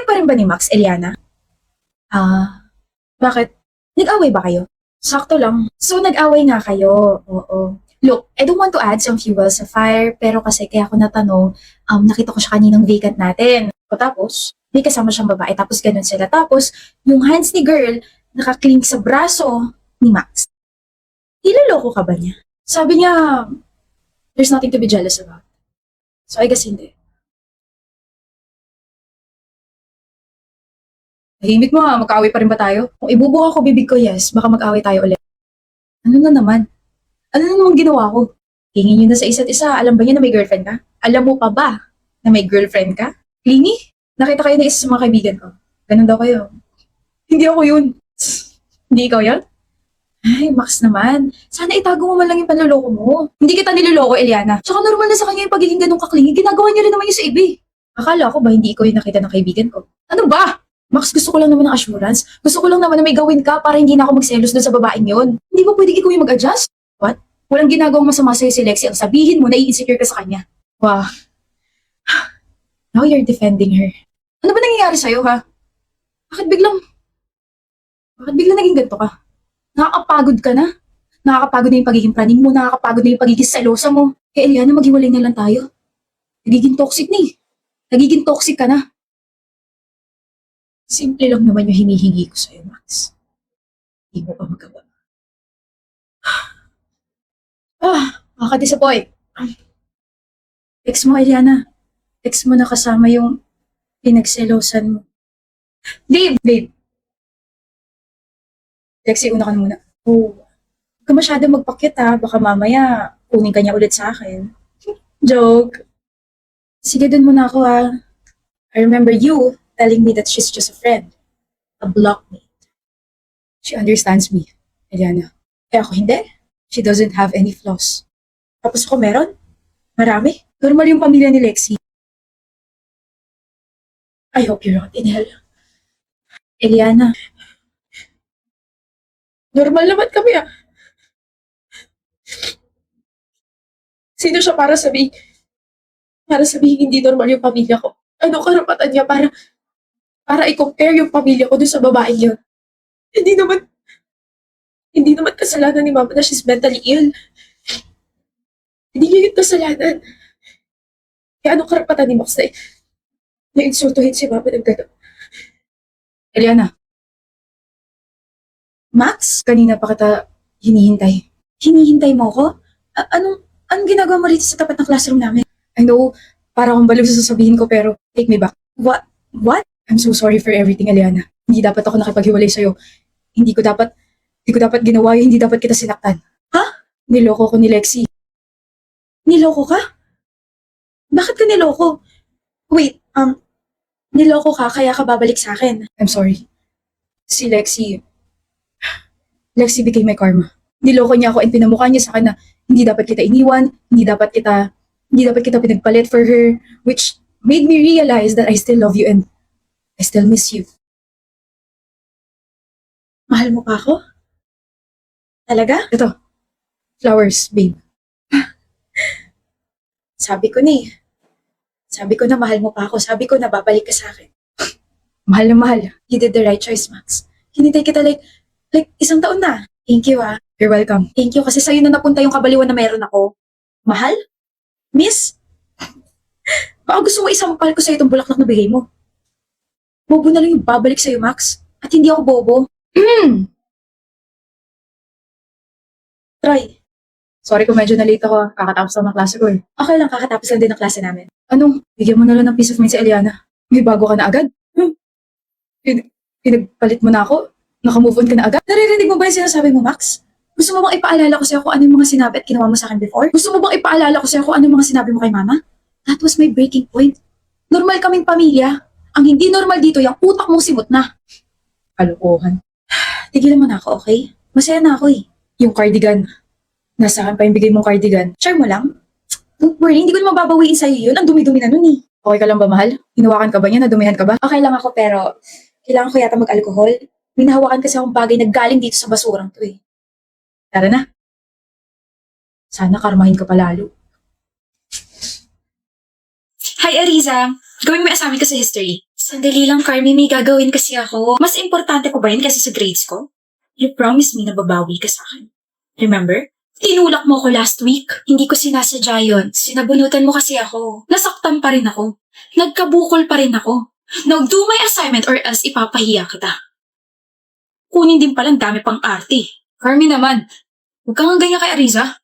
Kaaway pa rin ba ni Max, Eliana? Ah, bakit? Nag-away ba kayo? Sakto lang. So, nag-away nga kayo. Oo. Look, I don't want to add some fuel sa fire, pero kasi kaya ako natanong, nakita ko siya kaninang vacant natin. O tapos, may kasama siyang babae, tapos ganun sila. Tapos, yung hands ni girl, nakaklink sa braso ni Max. Niloloko ka ba niya? Sabi niya, there's nothing to be jealous about. So, I guess hindi. Tahimik mo ha, mag-away pa rin ba tayo? Kung ibubuka ko bibig ko, yes, baka mag-away tayo ulit. Ano na naman? Ano na naman ginawa ko? Tingin nyo na sa isa't isa, alam ba niya na may girlfriend ka? Alam mo pa ba na may girlfriend ka? Clingy? Nakita kayo na isa sa mga kaibigan ko. Ganun daw kayo. Hindi ako yun. Hindi ikaw yan? Ay, Max naman. Sana itago mo man lang yung panloloko mo. Hindi kita niloloko, Eliana. Tsaka normal na sa kanya yung pagiging ganun kaklingi. Ginagawa niya rin naman yung sa iba eh. Akala ko ba hindi ikaw yung nakita ng kaibigan ko? Ano ba? Max, gusto ko lang naman ng assurance. Gusto ko lang naman na may gawin ka para hindi na ako magselos doon sa babaeng yon. Hindi ba pwedeng ikaw yung mag-adjust? What? Walang ginagawang masama sa'yo si Lexi. Ang sabihin mo, nai-insecure ka sa kanya. Wow. Now you're defending her. Ano ba nangyayari sa'yo, ha? Bakit biglang naging ganito ka? Nakakapagod ka na? Nakakapagod na yung pagiging praning mo, nakakapagod na yung pagiging selosa mo. Kaya Eliana, maghiwalay na lang tayo. Nagiging toxic na eh. Nagiging toxic ka na. Simple lang naman yung hinihingi ko sa'yo, Max. Hindi mo pa magawa. Nakaka-disappoint. Text mo, Eliana. Text mo na kasama yung pinagselosan mo. Babe. Lexi, una ka na muna. Oh, huwag ka masyado magpakit ha. Baka mamaya kunin ka niya ulit sa akin. Joke. Sige, dun muna ako ha. I remember you telling me that she's just a friend. A blockmate. She understands me, Eliana. Kaya ako hindi. She doesn't have any flaws. Tapos ako meron? Marami? Normal yung pamilya ni Lexi. I hope you're not in hell. Eliana. Normal naman kami ah. Sino siya para sabihin hindi normal yung pamilya ko? Ano karapatan niya para i-compare yung pamilya ko dun sa babaeng yun? Hindi naman kasalanan ni Mama na she's mentally ill. Hindi niya yung kasalanan. Kaya anong karapatan ni Max na insultuhin si Mama ng gano'n? Eliana. Max, kanina pa kita hinihintay. Hinihintay mo ko? Anong ginagawa mo rito sa tapat ng classroom namin? I know, para akong baliw sa sasabihin ko pero take me back. What? I'm so sorry for everything, Eliana. Hindi dapat ako nakipaghiwalay sa'yo. Hindi ko dapat ginawa yun, hindi dapat kita sinaktan. Ha? Niloko ko ni Lexi. Niloko ka? Bakit ka niloko? Wait, niloko ka kaya ka babalik sa akin. I'm sorry. Si Lexi became my karma. Niloko niya ako and pinamukha niya sa akin na hindi dapat kita iniwan, hindi dapat kita pinagpalit for her, which made me realize that I still love you and I still miss you. Mahal mo pa ako? Talaga? Ito, flowers, babe. Sabi ko na mahal mo pa ako. Sabi ko na babalik ka sa akin. Mahal na mahal. You did the right choice, Max. Hinintay kita like 1 taon na. Thank you ah. You're welcome. Thank you kasi sa'yo na napunta yung kabaliwan na meron ako. Mahal? Miss? Baka gusto mo isampal ko sa'yo itong bulaklak na bigay mo. Bobo na lang yung babalik sa'yo, Max. At hindi ako bobo. Try. Sorry kung medyo na-late ako. Kakatapos lang ng klase ko eh. Okay lang, kakatapos lang din ng klase namin. Anong? Bigyan mo na lang ng peace of mind si Eliana. May bago ka na agad? Pinagpalit mo na ako? Naka-move on ka na agad? Naririnig mo ba yung sinasabi mo, Max? Gusto mo bang ipaalala ko sa'yo kung ano yung mga sinabi at ginawa mo sa akin before? Gusto mo bang ipaalala ko sa'yo kung ano yung mga sinabi mo kay Mama? That was my breaking point. Normal kaming pamilya. Ang hindi normal dito, yung utak mong simot na. Kalokohan. Tigilan mo na ako, okay? Masaya na ako eh. Yung cardigan. Nasa akin pa yung bigay mong cardigan. Share mo lang. Don't worry, hindi ko naman babawiin sa'yo yun. Ang dumi-dumi na nun eh. Okay ka lang ba, mahal? Hinawakan ka ba niya? Nadumihan ka ba? Okay lang ako pero kailangan ko yata mag-alcohol. May nahawakan kasi akong bagay na galing dito sa basurang to eh. Tara na. Sana karmahin ka palalo. Hi, Ariza. Gawin mo yung assignment ko sa history. Sandali lang, Carmi, may gagawin kasi ako. Mas importante ko ba yun kasi sa grades ko? You promised me na babawi ka sa akin. Remember? Tinulak mo ako last week. Hindi ko sinasadya yun. Sinabunutan mo kasi ako. Nasaktan pa rin ako. Nagkabukol pa rin ako. Now do my assignment or else ipapahiya kita. Kunin din palang dami pang arte. Carmi naman, huwag kang ganyan kay Ariza.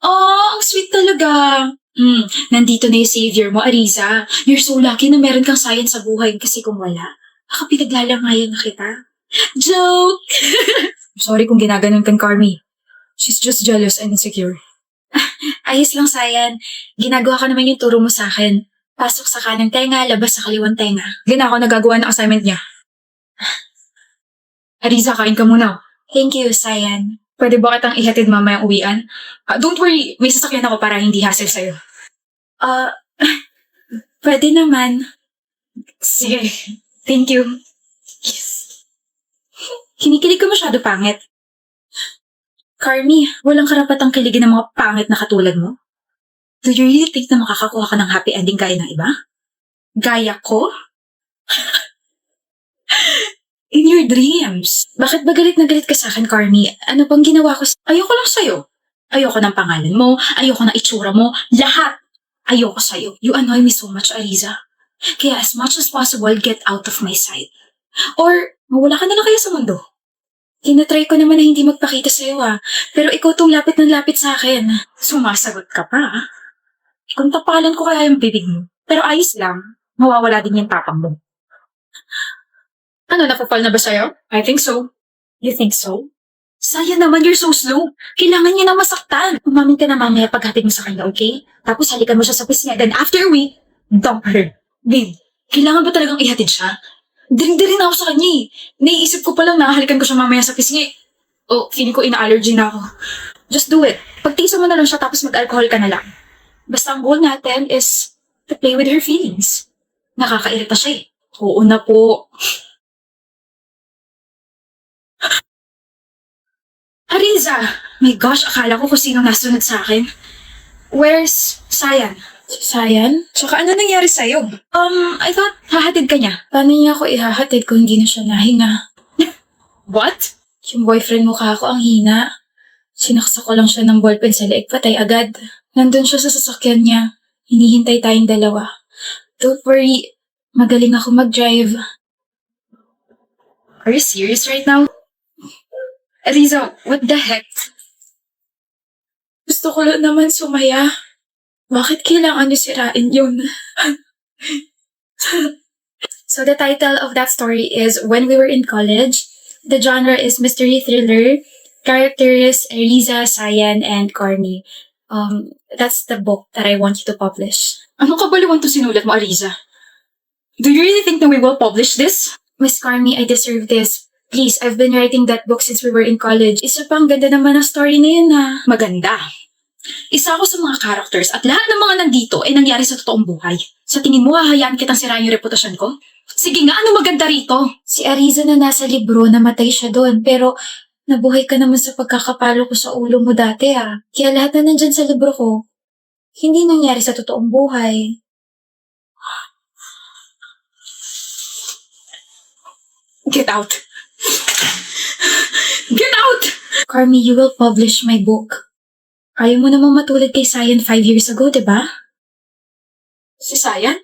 Oh, ang sweet talaga. Nandito na yung savior mo, Ariza. You're so lucky na meron kang science sa buhay kasi kung wala, baka pinaglalamayan na kita. Joke! Sorry kung ginaganon kang Carmi. She's just jealous and insecure. Ayos lang, Sayan. Ginagawa ka naman yung turo mo sa akin. Pasok sa kanang tenga, labas sa kaliwang tenga. Hindi na ako nagagawa ng assignment niya. Ariza, kain ka muna. Thank you, Sayan. Pwede ba kitang ihatid mamayang uwian? Don't worry, may sasakyan ako para hindi hassle sa'yo. Uh, Pwede naman. Sige, thank you. Yes. Kinikilig ka masyado pangit. Carmi, walang karapatang kiligin ng mga pangit na katulad mo? Do you really think na makakakuha ka ng happy ending gaya ng iba? Gaya ko? In your dreams. Bakit ba galit na galit ka sa akin, Carmi? Ano bang ginawa ko? Ayoko lang sa'yo. Ayoko ng pangalan mo, ayoko ng itsura mo, lahat. Ayoko sa'yo. You annoy me so much, Ariza. Kaya as much as possible, get out of my sight. Or, mawala ka na lang kaya sa mundo. Tinatry ko naman na hindi magpakita sa'yo pero ikaw tong lapit ng lapit sa akin. Sumasagot ka pa Kung tapalan ko kaya yung bibig mo. Pero ayos lang, mawawala din yung tapang mo. Ano, napapal na ba sa'yo? I think so. You think so? Sayang naman, you're so slow. Kailangan niya na masaktan. Umamin ka na mamaya paghatid mo sa kanya, okay? Tapos halikan mo siya sa pisngi. Then after a week, dump her. Babe, kailangan ba talagang ihatid siya? Diring-diring na ako sa kanya Naiisip ko palang nakahalikan ko siya mamaya sa pisngi. Oh, feeling ko ina-allergy na ako. Just do it. Pagtiisa mo na lang siya tapos mag-alcohol ka na lang. Basta ang goal natin is to play with her feelings. Nakakairita siya Oo na po. Ariza! My gosh, akala ko kung sino nasunod sa akin. Where's Sayan? Sayan? Tsaka ano nangyari sa'yo? I thought hahatid ka niya. Paano niya ako ihahatid kung hindi na siya nahinga? What? Yung boyfriend mo kako ang hina. Sinaksak ko lang siya ng ballpen sa leeg, patay agad. Nandun siya sa sasakyan niya. Hinihintay tayong dalawa. Don't worry, magaling ako mag-drive. Are you serious right now? Ariza, what the heck? Gusto ko lang naman sumaya. Bakit kailangan niyo sirain yun? So the title of that story is When We Were in College. The genre is mystery thriller. Characters Ariza, Sayan, and Carmi. That's the book that I want you to publish. Ano kabaliwan to sinulat mo, Ariza? Do you really think that we will publish this? Miss Carmi, I deserve this. Please, I've been writing that book since we were in college. Isa pang ganda naman ang story na yun Maganda. Isa ako sa mga characters at lahat ng mga nandito ay nangyari sa totoong buhay. Sa tingin mo, hahayaan kitang sirain yung reputasyon ko? Sige nga, ano maganda rito? Si Ariza na nasa libro, namatay siya doon, pero nabuhay ka naman sa pagkakapalo ko sa ulo mo dati Kaya lahat na nandyan sa libro ko, hindi nangyari sa totoong buhay. Get out! Get out! Carmi, you will publish my book. Ayaw mo namang matulad kay Sayan 5 years ago, diba? Si Sayan?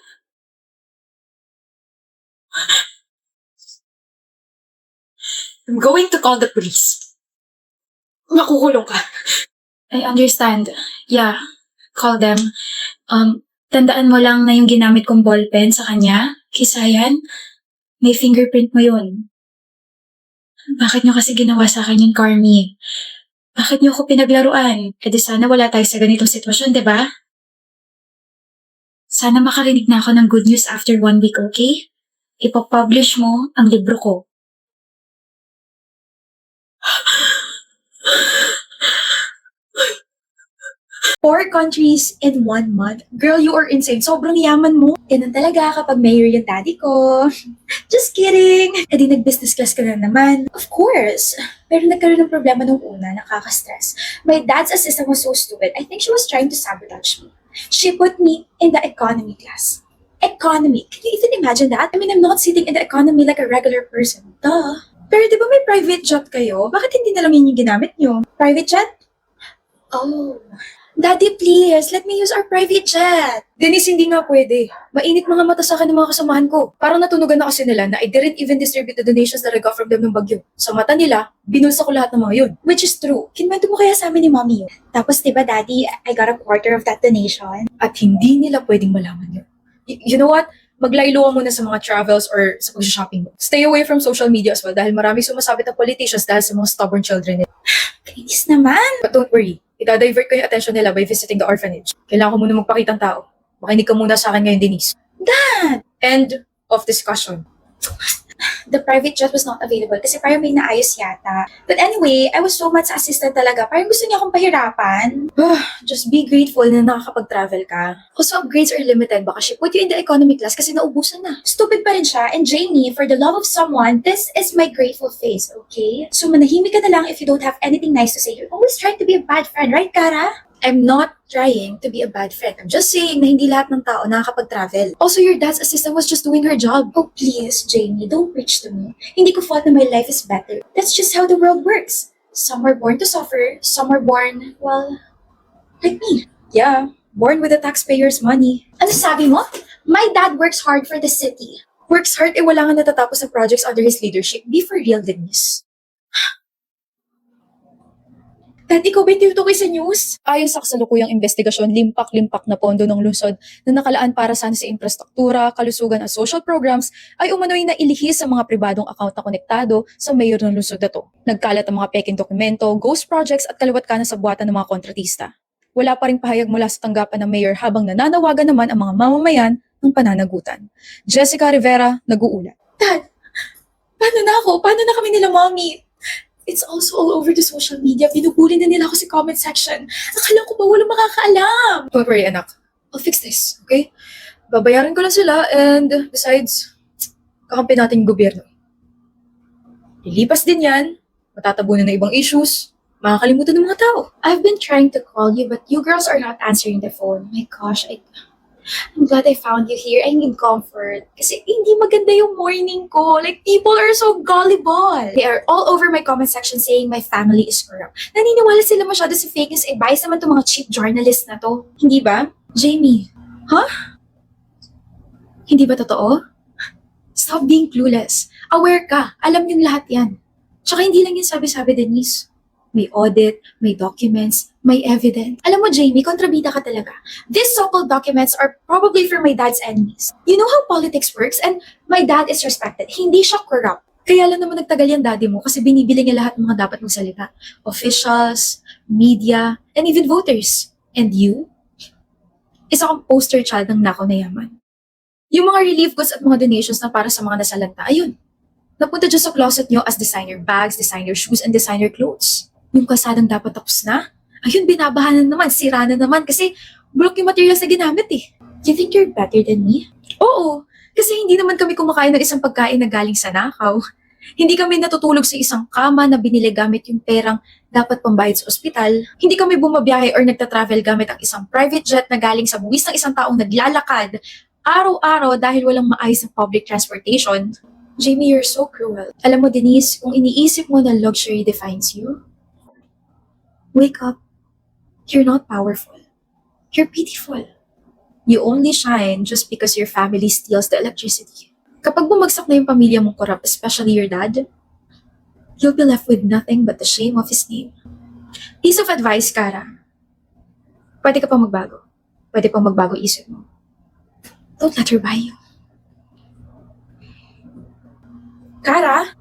I'm going to call the police. Makukulong ka. I understand. Yeah, call them. Tandaan mo lang na yung ginamit kong ballpen sa kanya, kay Sayan, may fingerprint mo yun. Bakit nyo kasi ginawa sa akin yun, Carmi? Bakit niyo ako pinaglaruan? E di sana wala tayo sa ganitong sitwasyon, diba? Sana makarinig na ako ng good news after 1 week, okay? Ipapublish mo ang libro ko. 4 countries in 1 month. Girl, you are insane. Sobrang yaman mo. Ganun talaga kapag mayor yung daddy ko. Just kidding. E di nag-business class ka na naman. Of course. Pero nagkaroon ng problema nung una, nakaka-stress. My dad's assistant was so stupid. I think she was trying to sabotage me. She put me in the economy class. Economy. Can you even imagine that? I mean, I'm not sitting in the economy like a regular person. Duh. Pero di ba may private jet kayo? Bakit hindi na lang yun yung ginamit nyo? Private jet? Oh. Daddy, please, let me use our private jet. Denise, hindi nga pwede. Mainit mga mata sa akin ng mga kasamahan ko. Parang natunugan na kasi nila na I didn't even distribute the donations that I got from them ng bagyo. Sa mata nila, binulsa ko lahat ng mga yun. Which is true. Kinwento mo kaya sa amin ni Mommy yun. Tapos diba, Daddy, I got a quarter of that donation. At hindi nila pwedeng malaman yun. You know what? Maglaylo ka muna sa mga travels or sa pag-shopping mo. Stay away from social media as well dahil maraming sumasabit na politicians dahil sa mga stubborn children nila. Kainis naman. But don't worry. Ita-divert ko yung attention nila by visiting the orphanage. Kailangan ko muna magpakitang tao. Makinig ka muna sa akin ngayon, Denise. Dad! End of discussion. The private jet was not available kasi parang may naayos yata. But anyway, I was so much sa assistant talaga. Parang gusto niya akong pahirapan. Just be grateful na nakakapag-travel ka. Also, upgrades are limited. Baka she put you in the economy class kasi naubusan na. Stupid pa rin siya. And Jamie, for the love of someone, this is my grateful face, okay? So manahimik ka na lang if you don't have anything nice to say. You're always trying to be a bad friend, right, Kara? I'm not trying to be a bad friend. I'm just saying na hindi lahat ng tao nakakapag-travel. Also, your dad's assistant was just doing her job. Oh, please, Jamie, don't preach to me. Hindi ko fault na my life is better. That's just how the world works. Some are born to suffer. Some are born, well, like me. Yeah, born with the taxpayers' money. Ano sabi mo? My dad works hard for the city. Works hard, wala nga natatapos ng projects under his leadership. Be for real, Denise. Dad, ikaw ba yung tinutukoy sa news? Ayon sa kasalukuyang investigasyon, limpak-limpak na pondo ng lungsod na nakalaan para sana sa infrastruktura, kalusugan at social programs ay umano'y nailihis sa mga pribadong account na konektado sa mayor ng lungsod na to. Nagkalat ang mga peking dokumento, ghost projects at kaliwat kanan sa buhatan ng mga kontratista. Wala pa ring pahayag mula sa tanggapan ng mayor habang nananawagan naman ang mga mamamayan ng pananagutan. Jessica Rivera, nag-uulat. Dad, paano na ako? Paano na kami nila, Mommy? It's also all over the social media. Pinupuli na nila ako sa comment section. Akala ko ba walang makakaalam? Don't worry, anak. I'll fix this, okay? Babayaran ko lang sila and besides, kakampi natin yung gobyerno. Lilipas din yan. Matatabunan na ibang issues. Makakalimutan ng mga tao. I've been trying to call you but you girls are not answering the phone. My gosh, I'm glad I found you here. I need comfort. Kasi hindi maganda yung morning ko. Like, people are so gullible. They are all over my comment section saying my family is corrupt. Naniniwala sila masyado sa fake news. Eh, bias naman itong mga cheap journalists na to. Hindi ba? Jamie, huh? Hindi ba totoo? Stop being clueless. Aware ka. Alam yung lahat yan. Tsaka hindi lang yung sabi-sabi, Denise. May audit, may documents, may evidence. Alam mo, Jamie, kontrabida ka talaga. These so-called documents are probably for my dad's enemies. You know how politics works and my dad is respected. Hindi siya corrupt. Kaya lang naman nagtagal yung daddy mo kasi binibili niya lahat ng mga dapat magsalita. Officials, media, and even voters. And you? Isa kang poster child ng nakaw na yaman. Yung mga relief goods at mga donations na para sa mga nasalanta, ayun. Napunta dyan sa closet nyo as designer bags, designer shoes, and designer clothes. Yung kasadang dapat tapos na, ayun, binabahanan naman, sira na naman kasi bulok yung materials na ginamit eh. You think you're better than me? Oo, kasi hindi naman kami kumakain ng isang pagkain na galing sa nakaw. Hindi kami natutulog sa isang kama na binili gamit yung perang dapat pambayad sa ospital. Hindi kami bumabiyahe or nagta-travel gamit ang isang private jet na galing sa buwis ng isang taong naglalakad araw-araw dahil walang maayos na public transportation. Jamie, you're so cruel. Alam mo, Denise, kung iniisip mo na luxury defines you, wake up. You're not powerful. You're pitiful. You only shine just because your family steals the electricity. Kapag bumagsak na yung pamilya mong corrupt, especially your dad, you'll be left with nothing but the shame of his name. Piece of advice, Kara. Pwede ka pang magbago. Pwede pang magbago isip mo. Don't let her buy you. Kara?